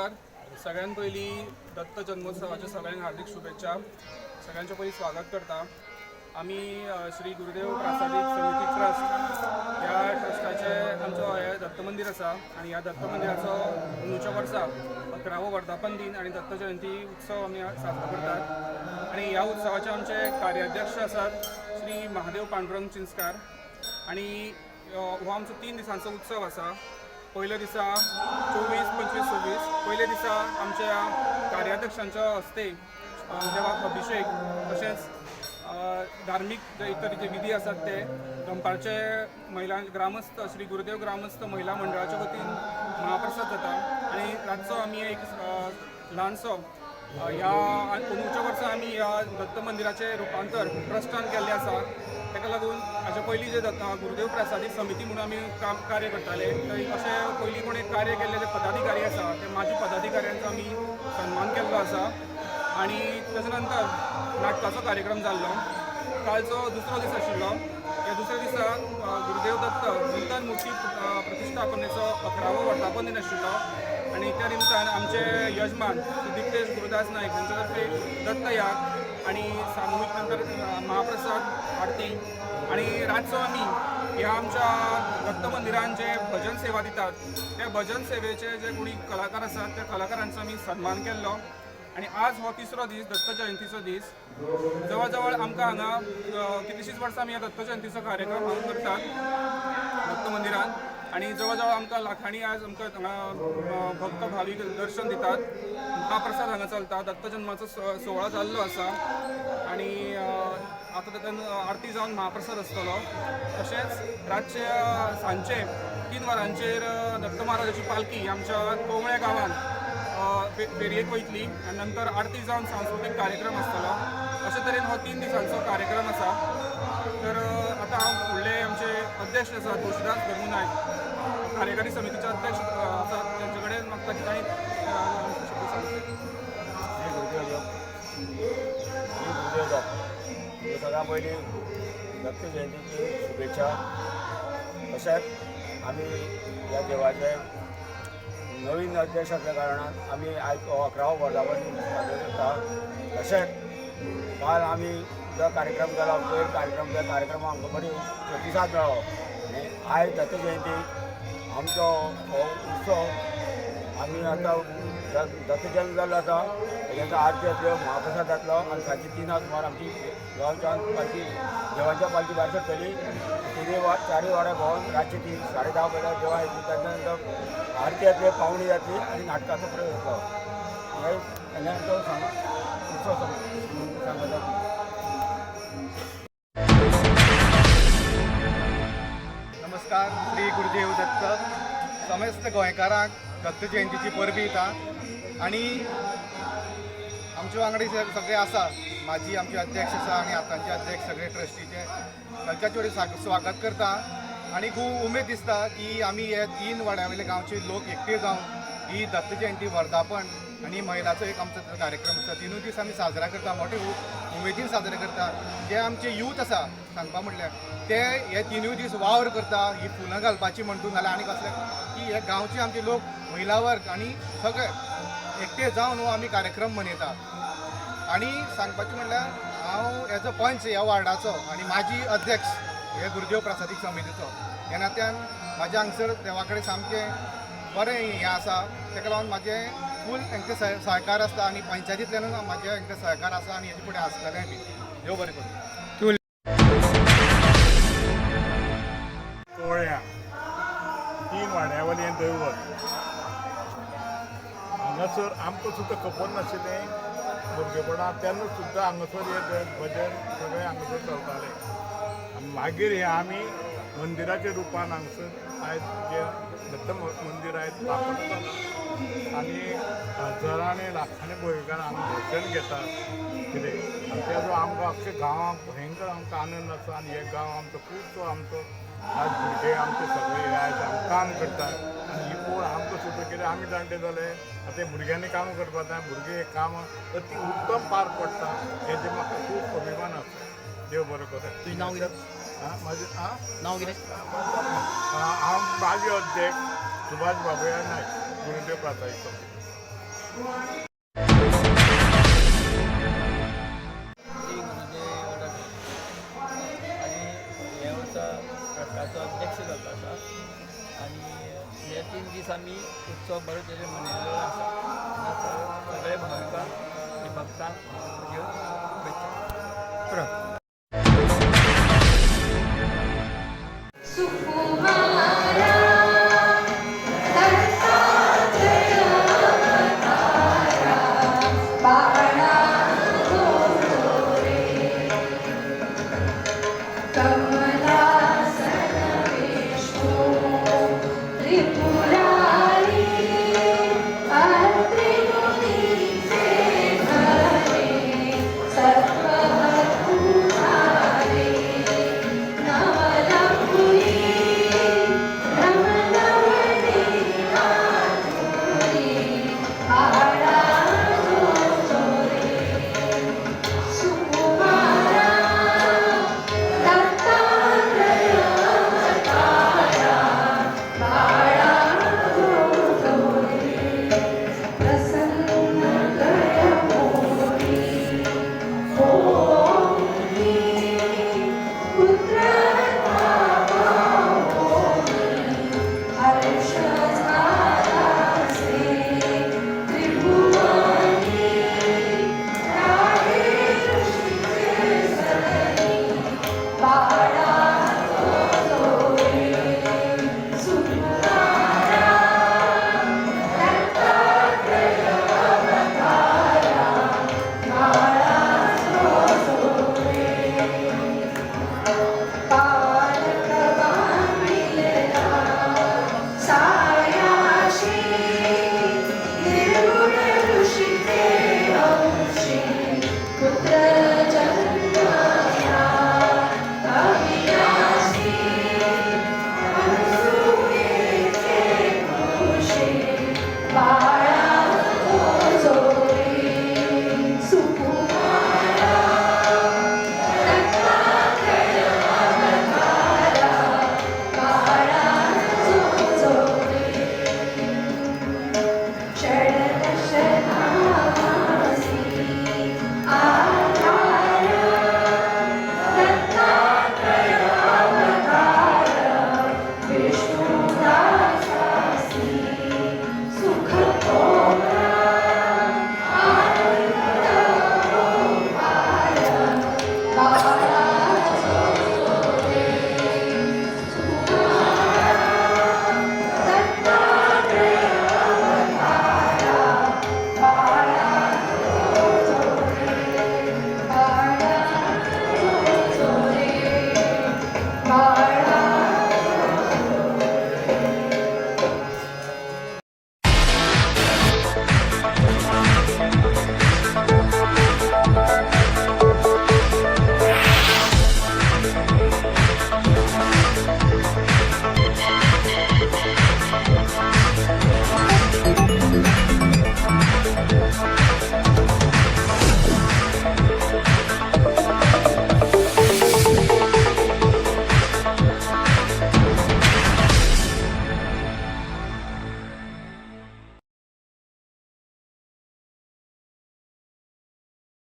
नमस्कार. सगळ्यां पयली दत्त जन्मोत्सवाच्या सगळ्यांक हार्दिक शुभेच्छा. सगळ्यांच्या पयली स्वागत करता. आम्ही श्री गुरुदेव प्रासादिक समिती ट्रस्ट ह्या ट्रस्टाचे आमचो हे दत्त मंदिर आसा आणि ह्या दत्त मंदिराचो 9व्या वर्सा 11वो वर्धापन दिन आणि दत्त जयंती उत्सव आमी साजरो करतात. आणि ह्या उत्सवाचे आमचे कार्याध्यक्ष आसात श्री महादेव पांडुरंग चिंचकार. आणि हो आमचो 3 दिसांचो उत्सव आसा. पयल्या दिसा 24, 25, 26 पयल्या दिसा आमच्या कार्याध्यक्षांच्या हस्ते देवाक अभिषेक तशेंच धार्मीक जे इतर जे विधी आसात ते दनपारचे महिला ग्रामस्थ श्री गुरुदेव ग्रामस्थ महिला मंडळाच्या वतीन महाप्रसाद जाता. आणि रातचो आमी एक ल्हानसो ह्या 9व्या वर्सा आमी ह्या दत्त मंदिराचे रुपांतर ट्रस्टान केल्लें आसा. ताका लागून हाचे पयलीं जे गुरुदेव प्रासादीक समिती म्हणून आमी कार्य करताले थंय अशें पयलीं कोण एक कार्य केल्ले जे पदाधिकारी आसा ते माजी पदाधिकाऱ्यांचो आमी सन्मान केल्लो आसा. आणि ताचे नंतर नाटकाचो कार्यक्रम जाल्लो. कालचो दुसरो दीस आशिल्लो. ह्या दुसऱ्या दिसा गुरुदेव दत्त नूतन मुर्ती प्रतिश्ठापनेचो 11वो वर्धापन दिन आशिल्लो. आणि त्या निमतान आमचे यजमान दिप्तेश गुरुदास नायक हांचे तर्फे दत्त याग आणि सामुहीक नंतर महाप्रसाद आरती. आणि रातचो आमी ह्या आमच्या दत्त मंदिरान जे भजन सेवा दितात त्या भजन सेवेचे जे कोणी कलाकार आसात त्या कलाकारांचो आमी सन्मान केल्लो. आणि आज हो 3रो दीस दत्त जयंतीचो दीस. जवळ जवळ आमकां हांगा कितलीशींच वर्सां आमी ह्या दत्त जयंतीचो कार्यक्रम हांगा करतात दत्त मंदिरान. आणि जवळ जवळ आमकां लाखांनी आज आमकां हांगा भक्त भावीक दर्शन दितात. महाप्रसाद हांगा चलता. दत्त जन्माचो सोहळा जाल्लो आसा. आणि आतां तातूंत आरती जावन महाप्रसाद आसतलो. तशेंच रातचे सांजचे 3 वरांचेर दत्त महाराजाची पालखी आमच्या कोवळे गांवांत फेरयेक वयतली आनी नंतर आरती जावन सांस्कृतीक कार्यक्रम आसतलो. अशे तरेन हो 3 दिसांचो कार्यक्रम आसा. तर आतां हांव फुडले आमचे अध्यक्ष आसा तुळशीदास धर्मू नायक कार्यकारी समितीचे अध्यक्ष आसात तांचे कडेन म्हाका तांणी सगळ्यां पयलीं दत्त जयंतीची शुभेच्छा. तशेंच आमी ह्या देवाचे नवीन अध्यक्ष असल्या कारणान आमी आयज 11वो वर्धापन साजरो करता. तशेंच काल आमी जो कार्यक्रम केलो पयर कार्यक्रम त्या कार्यक्रमाक आमकां बरी प्रतिसाद मेळ्ळो. आनी आयज दत्त जयंतीक आमचो हो उत्सव आमी आतां दत्त जयंती जाल्लो आसा. तेच्या आरती जातल्यो महाप्रसाद जातलो आनी सांजची 3 सुमार आमची गांवच्यान पालखी देवाच्या पालखी भायर सरतली. 4 वरां भोंवन रातची 10:30 पर्यंत देवा येतली. ताच्या नंतर आरती जातली पावणी जातली आनी नाटकाचो प्रयोग जातलो. हे नंतर उत्सव सांगता. नमस्कार. श्री गुरुदेव दत्त. समस्त गोंयकारांक दत्त जयंतीची परबी येता. आणि आमचे वांगडी सगळे आसा. माझी आमचे अध्यक्ष आसा आणि आतांचे अध्यक्ष सगळे ट्रस्टीचे तांच्या वडील स्वागत करता. आणि खूब उमेद दिसता की आमी हे 3 वाड्या वयले गांवचे लोक एकठांय जावन ही दत्त जयंती वर्धापन आणि महिलाचो एक आमचो कार्यक्रम आसा 3 दीस आमी साजरा करता. मोठे उमेदीन साजरे करता. जे आमचे यूथ आसा सांगपा म्हटल्यार ते हे 3 दीस वावर करता. ही फुलां घालपाची म्हणटून नाल्यार आनी कसले की हे गांवचे आमचे लोक महिला वर्ग आणि सगळे एकठांय जावन हो आमी कार्यक्रम मनयता. आणि सांगपाचें म्हणल्यार हांव एज अ पंच ह्या वार्डाचो आणि माजी अध्यक्ष हे गुरुदेव प्रासादीक समितीचो ह्या नात्यान म्हाज्या हांगसर देवा कडेन सामकें बरें हें आसा. ताका लागून म्हाजें फूल हांकां सहकार आसता आणि पंचायतींतल्यान म्हाजें हांकां सहकार आसा आणि हेजे फुडें आसतलें बी. देव बरें करूं. कोवळ्या 3 वाड्या वयलें हें दैवत. हांगासर आमकां सुद्दां खबर नाशिल्लें भुरगेपणांत तेन्ना सुद्दां हांगासर हे भजन सगळें हांगासर चलतालें. आनी मागीर हे आमी मंदिराच्या रुपान हांगासर आयज जे दत्त मंदिर आयज वापरतात आनी हजारांनी लाखांनी गोंयकार हांगा दर्शन घेतात कितें. आनी तेजो आमकां अख्ख्या गांवांक भयंकर आमकां आनंद आसा. आनी हे गांव आमचो खुबसो आमचो आज भुरगे आमचे सगळे आयज काम करतात. आनी ही पळोवन आमकां सुद्दां कितें आमी जाणटे जाले आतां भुरग्यांनी काम करपाक जाय. भुरगे हे काम अति उत्तम पार पडटा. हेजे म्हाका खूब अभिमान आसा. देव बरें करूं. तुजें नांव कितें? म्हाजें नांव कितें? हांव माजी अध्यक्ष सुभाष बाबुया नायक गुरुदेव प्रासादीक समिती. श्री गुरुदेव दत्त आणि हे वर्सा ट्रस्टाचो अध्यक्ष जाल्लो आसा आणि हे 3 दीस आमी उत्सव बरे तरेन मनयल्लो आसा आनी सगळे भाविकांक आणि भक्तांक घेवन शुभेच्छा.